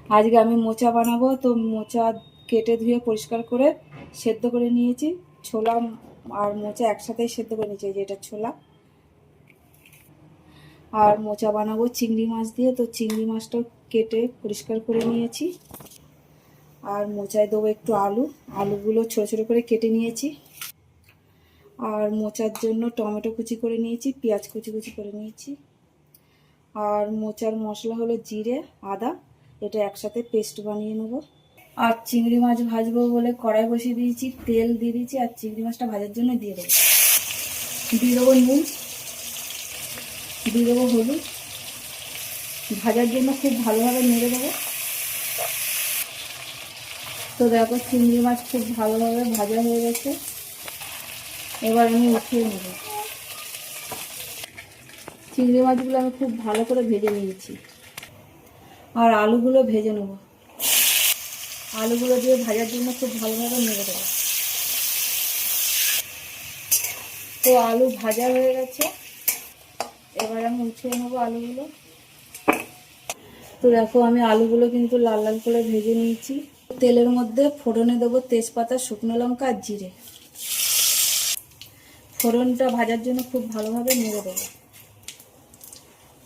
আজকে আমি মোচা বানাবো, তো মোচা কেটে ধুয়ে পরিষ্কার করে সেদ্ধ করে নিয়েছি। ছোলা আর মোচা একসাথেই সেদ্ধ করে নিয়েছি, যেটা ছোলা। আর মোচা বানাবো চিংড়ি মাছ দিয়ে, তো চিংড়ি মাছটাও কেটে পরিষ্কার করে নিয়েছি। আর মোচায় দেবো একটু আলু, আলুগুলো ছোটো ছোটো করে কেটে নিয়েছি। আর মোচার জন্য টমেটো কুচি করে নিয়েছি, পেঁয়াজ কুচি কুচি করে নিয়েছি। আর মোচার মশলা হলো জিরে, আদা, এটা একসাথে পেস্ট বানিয়ে নেবো। আর চিংড়ি মাছ ভাজবো বলে কড়াই বসিয়ে দিয়েছি, তেল দিয়ে দিয়েছি। আর চিংড়ি মাছটা ভাজার জন্য দিয়ে দেবো নুন, দিয়ে দেবো হলুদ। ভাজার জন্য খুব ভালোভাবে নেড়ে দেবো। তো দেখো চিংড়ি মাছ খুব ভালোভাবে ভাজা হয়ে গেছে, এবার আমি উঠিয়ে নেব। চিংড়ি মাছগুলো আমি খুব ভালো করে ভেজে নিয়েছি। আর আলুগুলো ভেজে নেব, আলুগুলো দিয়ে ভাজার জন্য খুব ভালোভাবে নেড়ে দেবো। তো আলু ভাজা হয়ে গেছে, এবার আমি উঠিয়ে নেবো আলুগুলো। তো দেখো আমি আলুগুলো কিন্তু লাল লাল করে ভেজে নিয়েছি। তেলের মধ্যে ফোড়নে দেবো তেজপাতা, শুকনো লঙ্কা আর জিরে। ফোড়নটা ভাজার জন্য খুব ভালোভাবে নেড়ে দেবো।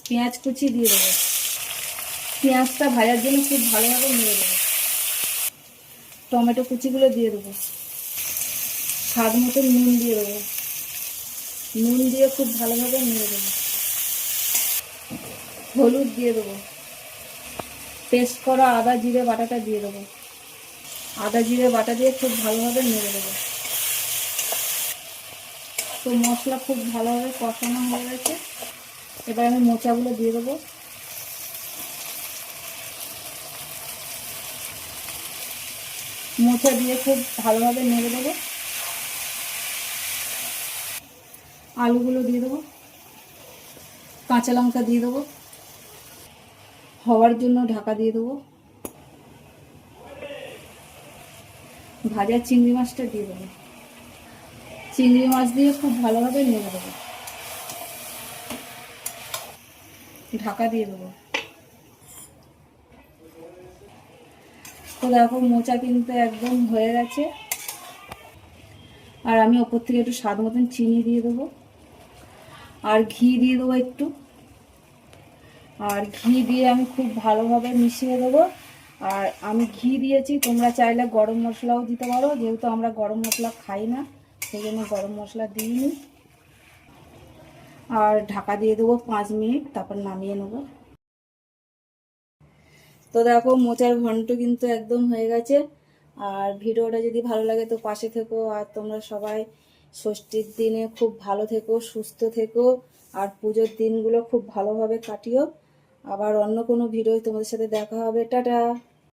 পেঁয়াজ কুচি দিয়ে দেবো, পেঁয়াজটা ভাজার জন্য খুব ভালোভাবে নেড়ে দেবো। টমেটো কুচিগুলো দিয়ে দেবো, স্বাদ মতো নুন দিয়ে দেবো, নুন দিয়ে খুব ভালোভাবে নেড়ে দেবো। হলুদ দিয়ে দেবো, পেস্ট করা আদা জিরে বাটাটা দিয়ে দেবো। আদা জিরে বাটা দিয়ে খুব ভালোভাবে নেড়ে দেবো। তো মশলা খুব ভালোভাবে কষানো হয়ে গেছে, এবার আমি মোচাগুলো দিয়ে দেবো। মোচা দিয়ে খুব ভালোভাবে নেড়ে দেবো। আলুগুলো দিয়ে দেবো, কাঁচা লঙ্কা দিয়ে দেবো, হওয়ার জন্য ঢাকা দিয়ে দেবো। ভাজা চিংড়ি মাছটা দিয়ে দেবো, চিংড়ি মাছ দিয়ে খুব ভালোভাবে নেড়ে দেবো। ঢাকা দিয়ে দেবো। তো দেখো মোচা কিন্তু একদম হয়ে গেছে। আর আমি ওপর থেকে একটু স্বাদ মতন চিনি দিয়ে দেবো, আর ঘি দিয়ে দেবো একটু। আর ঘি দিয়ে আমি খুব ভালোভাবে মিশিয়ে দেবো। আর আমি ঘি দিয়েছি, তোমরা চাইলে গরম মশলাও দিতে পারো, যেহেতু আমরা গরম মশলা খাই না সেই জন্য গরম মশলা দিইনি। আর ঢাকা দিয়ে দেবো 5 মিনিট, তারপর নামিয়ে নেবো। তো দেখো মোচার ঘন্ট কিন্তু একদম হয়ে গেছে। আর ভিডিওটা যদি ভালো লাগে তো পাশে থেকো। আর তোমরা সবাই ষষ্ঠীর দিনে খুব ভালো থেকো, সুস্থ থেকো। আর পুজোর দিনগুলো খুব ভালোভাবে কাটিও। আবার অন্য কোনো ভিডিও তোমাদের সাথে দেখা হবে। টাটা।